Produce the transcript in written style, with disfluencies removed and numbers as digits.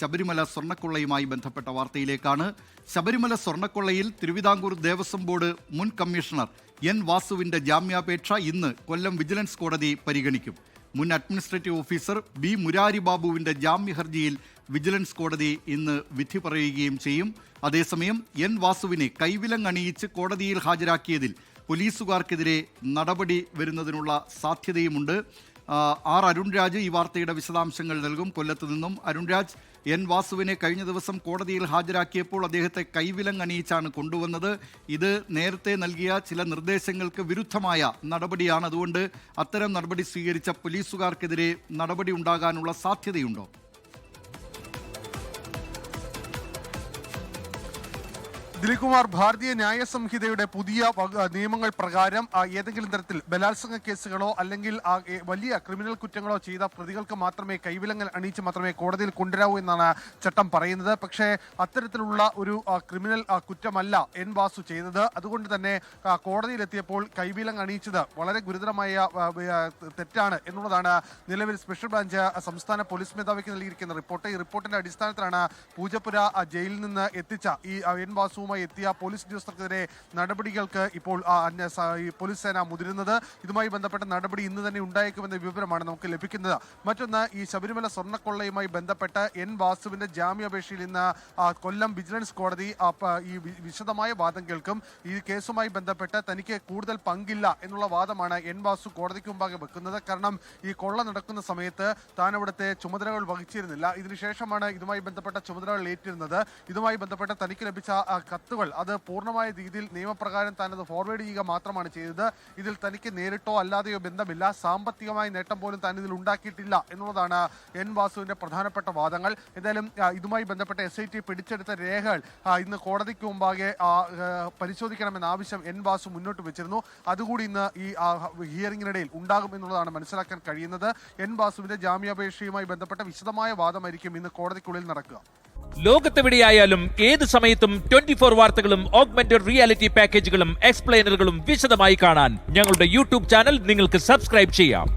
ശബരിമല സ്വർണ്ണക്കൊള്ളയുമായി ബന്ധപ്പെട്ട വാർത്തയിലേക്കാണ്. ശബരിമല സ്വർണ്ണക്കൊള്ളയിൽ തിരുവിതാംകൂർ ദേവസ്വം ബോർഡ് മുൻ commissioner N വാസുവിന്റെ ജാമ്യാപേക്ഷ ഇന്ന് കൊല്ലം വിജിലൻസ് കോടതി പരിഗണിക്കും. മുൻ അഡ്മിനിസ്ട്രേറ്റീവ് ഓഫീസർ ബി മുരാരി ബാബുവിന്റെ ജാമ്യ ഹർജിയിൽ വിജിലൻസ് കോടതി ഇന്ന് വിധി പറയുകയും ചെയ്യും. അതേസമയം എൻ വാസുവിനെ കൈവിലങ്ങണിയിച്ച് കോടതിയിൽ ഹാജരാക്കിയതിൽ പോലീസുകാർക്കെതിരെ നടപടി വരുന്നതിനുള്ള സാധ്യതയുമുണ്ട്. ആർ അരുൺരാജ് ഈ വാർത്തയുടെ വിശദാംശങ്ങൾ നൽകും. കൊല്ലത്ത് നിന്നും അരുൺരാജ്, എൻ വാസുവിനെ കഴിഞ്ഞ ദിവസം കോടതിയിൽ ഹാജരാക്കിയപ്പോൾ അദ്ദേഹത്തെ കൈവിലങ്ങണിയിച്ചാണ് കൊണ്ടുവന്നത്. ഇത് നേരത്തെ നൽകിയ ചില നിർദ്ദേശങ്ങൾക്ക് വിരുദ്ധമായ നടപടിയാണ്. അതുകൊണ്ട് അത്തരം നടപടി സ്വീകരിച്ച പോലീസുകാർക്കെതിരെ നടപടി ഉണ്ടാകാനുള്ള സാധ്യതയുണ്ടോ? ദിലീപ്കുമാർ, ഭാരതീയ ന്യായ സംഹിതയുടെ പുതിയ നിയമങ്ങൾ പ്രകാരം ഏതെങ്കിലും തരത്തിൽ ബലാത്സംഗ കേസുകളോ അല്ലെങ്കിൽ വലിയ ക്രിമിനൽ കുറ്റങ്ങളോ ചെയ്ത പ്രതികൾക്ക് മാത്രമേ കൈവിലങ്ങൽ അണിയിച്ച് മാത്രമേ കോടതിയിൽ കൊണ്ടുവരാവൂ എന്നാണ് ചട്ടം പറയുന്നത്. പക്ഷേ അത്തരത്തിലുള്ള ഒരു ക്രിമിനൽ കുറ്റമല്ല എൻ വാസു ചെയ്തത്. അതുകൊണ്ട് തന്നെ കോടതിയിലെത്തിയപ്പോൾ കൈവിലങ്ങ് അണിയിച്ചത് വളരെ ഗുരുതരമായ തെറ്റാണ് എന്നുള്ളതാണ് നിലവിൽ സ്പെഷ്യൽ ബ്രാഞ്ച് സംസ്ഥാന പോലീസ് മേധാവിക്ക് നൽകിയിരിക്കുന്ന റിപ്പോർട്ട്. ഈ റിപ്പോർട്ടിന്റെ അടിസ്ഥാനത്തിലാണ് പൂജപ്പുര ജയിലിൽ നിന്ന് എത്തിച്ച ഈ എൻ വാസുവുമായി എത്തിയ പോലീസ് ഉദ്യോഗസ്ഥർക്കെതിരെ നടപടികൾക്ക് ഇപ്പോൾ പോലീസ് സേന മുതിരുന്നത്. ഇതുമായി ബന്ധപ്പെട്ട നടപടി ഇന്ന് തന്നെ ഉണ്ടായേക്കുമെന്ന വിവരമാണ് നമുക്ക് ലഭിക്കുന്നത്. മറ്റൊന്ന്, ഈ ശബരിമല സ്വർണ്ണക്കൊള്ളയുമായി ബന്ധപ്പെട്ട് എൻ വാസുവിന്റെ ജാമ്യാപേക്ഷയിൽ ഇന്ന് കൊല്ലം വിജിലൻസ് കോടതി ഈ വിശദമായ വാദം കേൾക്കും. ഈ കേസുമായി ബന്ധപ്പെട്ട് തനിക്ക് കൂടുതൽ പങ്കില്ല എന്നുള്ള വാദമാണ് എൻ വാസു കോടതിക്ക് മുമ്പാകെ വെക്കുന്നത്. കാരണം ഈ കൊള്ള നടക്കുന്ന സമയത്ത് താൻ അവിടുത്തെ ചുമതലകൾ വഹിച്ചിരുന്നില്ല. ഇതിനുശേഷമാണ് ഇതുമായി ബന്ധപ്പെട്ട ചുമതലകൾ ഏറ്റിരുന്നത്. ഇതുമായി ബന്ധപ്പെട്ട തനിക്ക് ലഭിച്ച കത്തുകൾ അത് പൂർണ്ണമായ രീതിയിൽ നിയമപ്രകാരം താൻ അത് ഫോർവേഡ് ചെയ്യുക മാത്രമാണ് ചെയ്തത്. ഇതിൽ തനിക്ക് നേരിട്ടോ അല്ലാതെയോ ബന്ധമില്ല. സാമ്പത്തികമായ നേട്ടം പോലും താൻ ഇതിൽ ഉണ്ടാക്കിയിട്ടില്ല എന്നുള്ളതാണ് എൻ വാസുവിന്റെ പ്രധാനപ്പെട്ട വാദങ്ങൾ. എന്തായാലും ഇതുമായി ബന്ധപ്പെട്ട SIT പിടിച്ചെടുത്ത രേഖകൾ ഇന്ന് കോടതിക്ക് മുമ്പാകെ പരിശോധിക്കണമെന്ന ആവശ്യം എൻ വാസു മുന്നോട്ട് വെച്ചിരുന്നു. അതുകൂടി ഇന്ന് ഈ ഹിയറിംഗിനിടയിൽ ഉണ്ടാകും എന്നുള്ളതാണ് മനസ്സിലാക്കാൻ കഴിയുന്നത്. എൻ വാസുവിന്റെ ജാമ്യാപേക്ഷയുമായി ബന്ധപ്പെട്ട വിശദമായ വാദമായിരിക്കും ഇന്ന് കോടതിക്കുള്ളിൽ നടക്കുക. ലോകത്തെവിടെയായാലും ഏത് സമയത്തും 24 വാർത്തകളും ഓഗ്മെന്റഡ് റിയാലിറ്റി പാക്കേജുകളും എക്സ്പ്ലെയിനറുകളും വിശദമായി കാണാൻ ഞങ്ങളുടെ യൂട്യൂബ് ചാനൽ നിങ്ങൾക്ക് സബ്സ്ക്രൈബ് ചെയ്യാം.